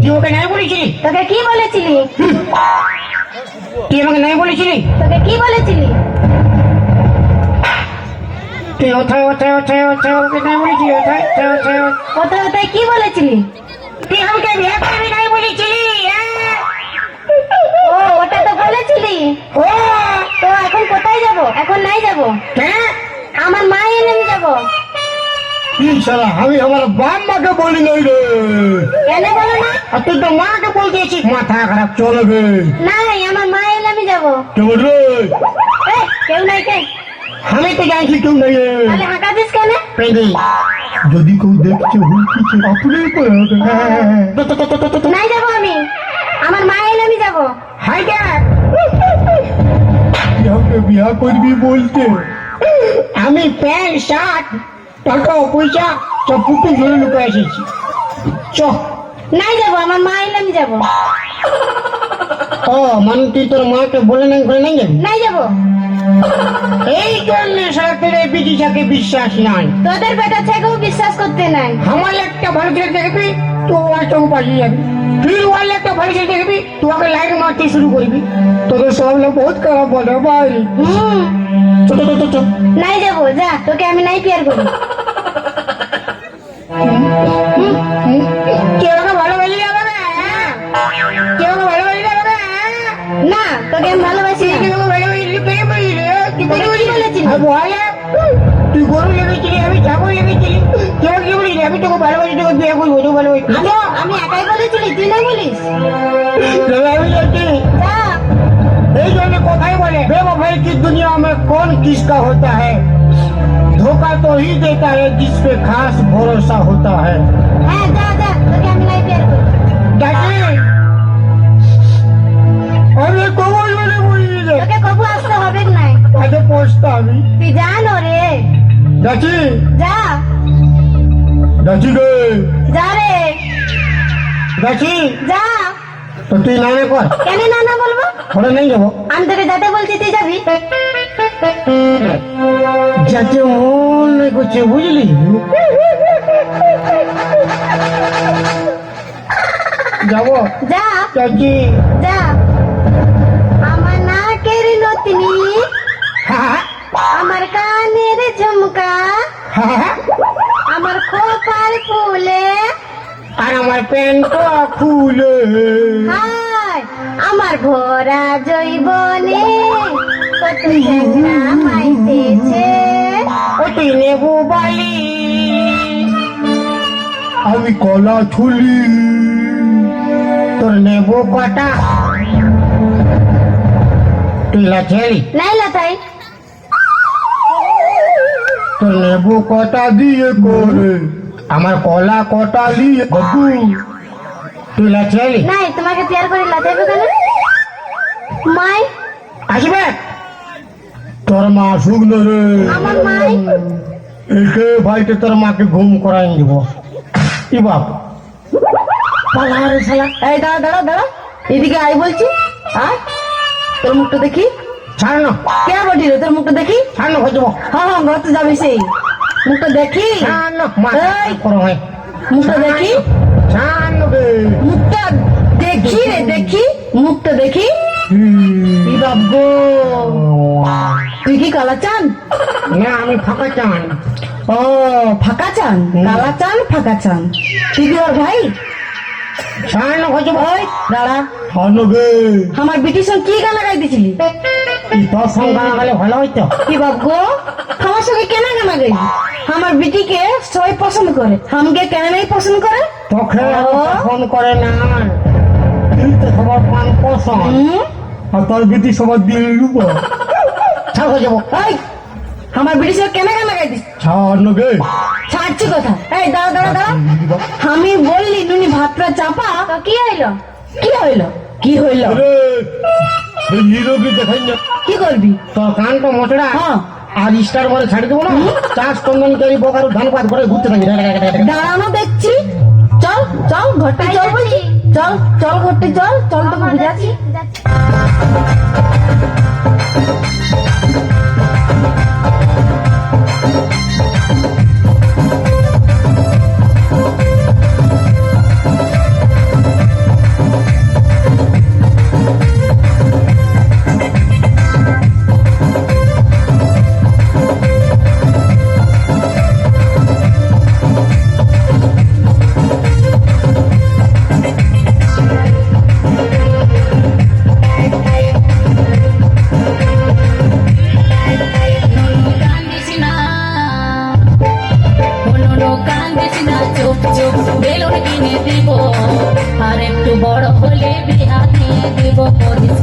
তুই ওকে নাই বলেছিলি? তোকে কি বলেছিলি? তুই আমাকে নাই বলেছিলি? তোকে কি বলেছিলি? তুই ওঠায় ওকে নাই বলেছিলি? কোথায় কি বলেছিলি? তুই আমাকে বিয়ে করবি নাই বলেছিলি? ও ওটা তো বলেছিলি। ও তো এখন কোথায় যাব? এখন নাই যাব, হ্যাঁ, আমার মা এলে আমি যাব। শালা আমি আমার বাপ মাকে বলি নাই রে। কেন বলো না? আর তুই তো মাকে বলতেছিস। মাথা খারাপ চলবে। নাই, আমার মা এলে আমি যাব। কেমন রে? কেউ নাই কে? আমি তো জানছি কেউ নাই রে। তাহলে হাঁকা দিস কেন? পেঁদে যদি কেউ দেখছে হুলকিছে আপনি নাই যাব আমি, আমার মা এলে আমি যাব। হাই দেখ আমাকে বিয়া করবি বলতে আমি প্যান্ট শার্ট টাকা পয়সা সব পুটু ঝুলে লুকে এসেছি। চ নাই যাব, আমার মা এলে আমি যাব। ও মানে তুই তোর মাকে বলে নাই করে নাই যাবি? নাই যাব। এই জন্য সারাতে বিদিশাকে বিশ্বাস নাই। তোদের বেটা থেকেও বিশ্বাস করতে নাই। আমার একটা ভালো ছেলে দেখবি তুই ওর সঙ্গে পালিয়ে যাবি। তুই ওর একটা ভালো ছেলে দেখবি তুই ওকে লাইন মারতে শুরু করবি। তোদের সব লোক বহুত খারাপ বলে ভাই। চ নাই যাব, যা, তোকে আমি নাই পেয়ার করি। কেউ ওকে ভালোবাসি যাবে না, কেউ ওকে ভালোবাসি যাবে না। না, তোকে আমি ভালোবাসি না। কেউ ওকে ভালোবাসি পেয়ে বলি রে। তুই তোকে কি বলেছিলি? বলে তুই গরু লেগেছিলি আমি ছাগল লেগেছিলি। কেউ কি বলিস আমি তোকে ভালোবাসি তোকে বিয়ে করবো তোকে ভালোবাসি। আমি একাই বলেছিলি, তুই না বলিস? আমি যাচ্ছি। যা। এই জন্য কথাই বলে बेवफाई की दुनिया में कौन किसका होता है, धोखा तो ही देता है जिस पे खास भरोसा होता है। হ্যাঁ যা যা, তোকে আমি নাই পেয়ার করি। ডাকি আমি কবল বলে বলি রে। তোকে কবু আসতে হবে নাই। আগে পৌঁছতে আমি তুই জানো রে। ডাকি যা ডাকি রে যা রে, ডাকি যা। তো তুই নামে কর কেন না না বলবো? ঘরে নেই যাবো। আমি তোকে যেতে বলছি, তুই যাবি? যাতে মন করছে বুঝলি। যাবো যা ডাকি। যা। আমার নাকের নতনি, হ্যাঁ আমার কানের ঝুমকা, হ্যাঁ আমার খোপার ফুলে, আর আমার প্যান্টটা খুলে হায় আমার ভরা জৈবনে কত ঝগড়া মাইতেছে। ও তুই নেবু বালি আমি কলা ছুলি তোর নেবু কটা তুই লাচেলি নাইলা তাই তোর নেবু কটা দিয়ে করে আমার কলা কটা দিয়ে বধু তুই লাচেলি নাই, তোমাকে পেয়ার করে লাগাইবে কেন? মাই আসবে তোর মা শুকনো রে। আমার মাই একে ভাইকে তোর মাকে ঘুম করাই দিব। কি বাপ পালা রে শালা। এই দাঁড়া দাঁড়া দাঁড়া, এদিকে আই বলছি। আয়, তোর মুখটা দেখি। ছাড় না কে বটি রে, তোর মুখটা দেখি। ছাড় না হয়ে যাবো। হ্যাঁ হ্যাঁ, ঘর তো যাবি সেই। মুখটা দেখি, ছাড় না এই। করো ভাই মুখটা দেখি, ছাড় না বে। মুখটা দেখি রে, দেখি মুখটা দেখি। ই বাবু, তুই কি কালা চান? না আমি ফাঁকা চান। ও ফাঁকা চান, কালা চান ফাঁকা চান। তুই কি ওর ভাই? ছাড় না হয়ে যাবো। ওই দাঁড়া, ছাড় না বে। আমার বিটির সঙ্গে কি গান লাগাই দিছিলি? তোর সঙ্গে গেলে ভালো হইতো। কি বাবু, আমার সঙ্গে কেন গান লাগাই? আমার বিটিকে সবাই পছন্দ করে, আমাকে কেন নাই পছন্দ করে? তোকে ও। ফোন করে না তুই তো সবার পান পছন্দ হুম? আর তোর বিটি সবার দিয়ে লুবো। ছাড় হয়ে যাবো। এই, আমার বিটির সঙ্গে কেন গান লাগাই দিস? ছাড় না বে। ছাড়ছি কথা। এই দাঁড়া দাঁড়া দাঁড়া, আমি বললি নুনি ভাতটা চাপা, তো কি হইলো? কি হইলো? কি হইলো? আরে এই নিরোগী দেখাই না কি করবি? তোর কানটা মোচড়া হ্যাঁ। আর স্টার বলে ছাড়ি দেবো না। চাষ কন্দন করি বোকারু ধান পাত করে ঘুরতে থাকি। দাঁড়ানো দেখছি। চল চল ঘরটা চল বলছি। চল চল ঘরটা চল, চল তোকে বুঝাচ্ছি। বেলুন কিনে দিব আর একটু বড় হলে বিয়া দিয়ে দিব করিস